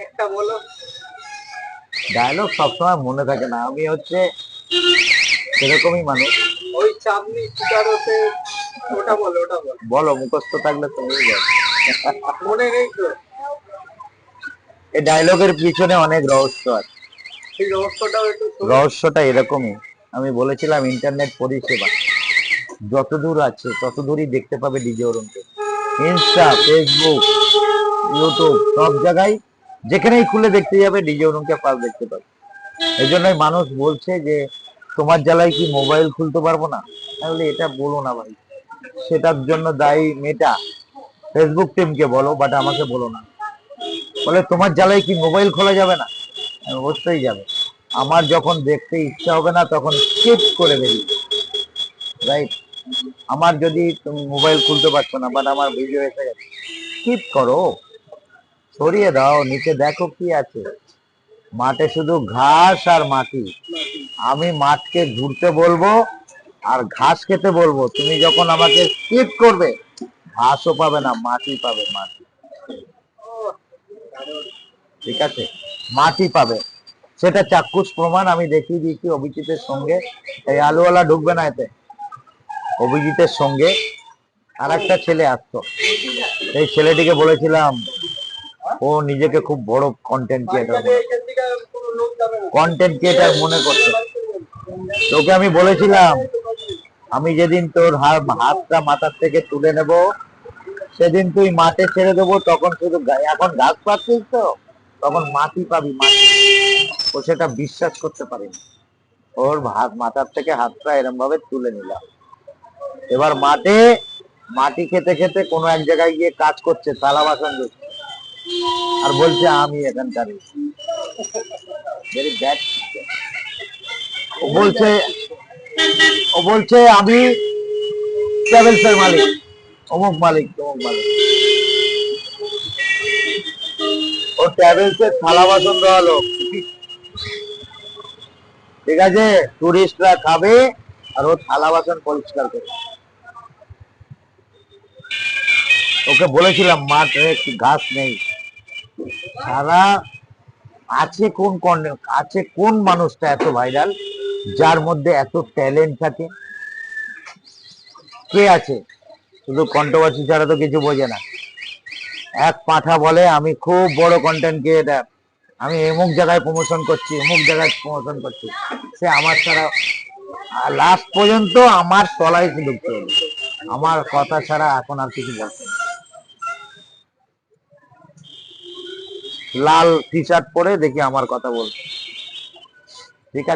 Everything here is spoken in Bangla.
একটা বলো। ডায়লগ সবসময় মনে থাকে না, আমি হচ্ছে সেরকমই মানুষ। ওই চাঁদনি চিতারতে, ওটা বলো, ওটা বলো। বলো, মুখস্থ থাকলে তুমি বলো। মনে নেই তো? এই ডায়লগের পিছনে অনেক রহস্য আছে। সেই রহস্যটাও একটু শুনি। রহস্যটা এরকমই, আমি বলেছিলাম ইন্টারনেট পরিষেবা যতদূর আছে ততদূরই দেখতে পাবে ডিজে অরুণকে। ইনস্টা, ফেসবুক, ইউটিউব সব জায়গায় যেখানেই খুলে দেখতে যাবে ডিজে অরুণকে ফার্স্ট দেখতে পাবে। এই জন্যই মানুষ বলছে যে তোমার জ্বালায় কি মোবাইল খুলতে পারবো না। তাহলে এটা বলো না ভাই, সেটার জন্য দায়ী মেটা। ফেসবুক টিমকে বলো, বাট আমাকে বলো না। বলে তোমার জ্বালায় কি মোবাইল খোলা যাবে না, অবশ্যই যাবে। আমার যখন দেখতে ইচ্ছা হবে না তখন স্কিপ করে বেরিয়ে, রাইট? আমার যদি তুমি মোবাইল খুলতে পারছো না, বাট আমার ভিডিও এসে গেছে, স্কিপ করো, সরিয়ে দাও, নিচে দেখো কি আছে। মাঠে শুধু ঘাস আর মাটি। আমি মাঠকে ঘুরতে বলবো আর ঘাস খেতে বলবো। তুমি যখন আমাকে স্কিপ করবে, ঘাসও পাবে না, মাটি পাবে, মাটি। ঠিক আছে, মাটি পাবে। সেটা চাক্ষুষ প্রমাণ আমি দেখিয়ে দিয়েছি অভিজিতের সঙ্গে। এই আলুওয়ালা ঢুকবে না এতে। অভিজিতের সঙ্গে আর একটা ছেলে আসতো, এই ছেলেটিকে বলেছিলাম, ও নিজেকে খুব বড় কন্টেন্ট ক্রিয়েটার মনে করছে। তোকে আমি বলেছিলাম, আমি যেদিন তোর হাতটা মাথার থেকে তুলে নেব, সেদিন তুই মাঠে ছেড়ে দেবো, তখন শুধু এখন ঘাস পাচ্ছিস তো, তখন মাটি পাবি, মাটি। ও সেটা বিশ্বাস করতে পারেনি। ওর মাথার থেকে হাতটা এরম ভাবে তুলে নিলাম। এবার মাঠে মাটি খেতে খেতে কোনো এক জায়গায় গিয়ে কাজ করছে, থালা বাসন ধুচ্ছে, আর বলছে আমি এখানকার। Very bad. ও বলছে ও বলছে আমি ট্রাভেলস এর মালিক, অমুক মালিক, তমুক মালিক। ও ট্রাভেলস এর থালা বাসন দেওয়া লোক, ঠিক আছে? টুরিস্টরা খাবে আর ও থালা বাসন পরিষ্কার করে। ওকে বলেছিলাম মাঠে ঘাস নেই। সারা আছে কোন মানুষটা এত ভাইরাল, যার মধ্যে এত ট্যালেন্ট থাকে? কে আছে? শুধু কন্ট্রোভার্সি ছাড়া তো কিছু বোঝে না। এক পাঠা বলে আমি খুব বড় কন্টেন্ট ক্রিয়েটার, আমি অমুক জায়গায় প্রমোশন করছি, অমুক জায়গায় প্রমোশন করছি। সে আমার ছাড়া লাস্ট পর্যন্ত আমার তলায় ঢুকতে হলো। আমার কথা ছাড়া এখন আর কিছু বলছে না। লাল টি শার্ট পরে দেখি আমার কথা বলছে, ঠিক আছে?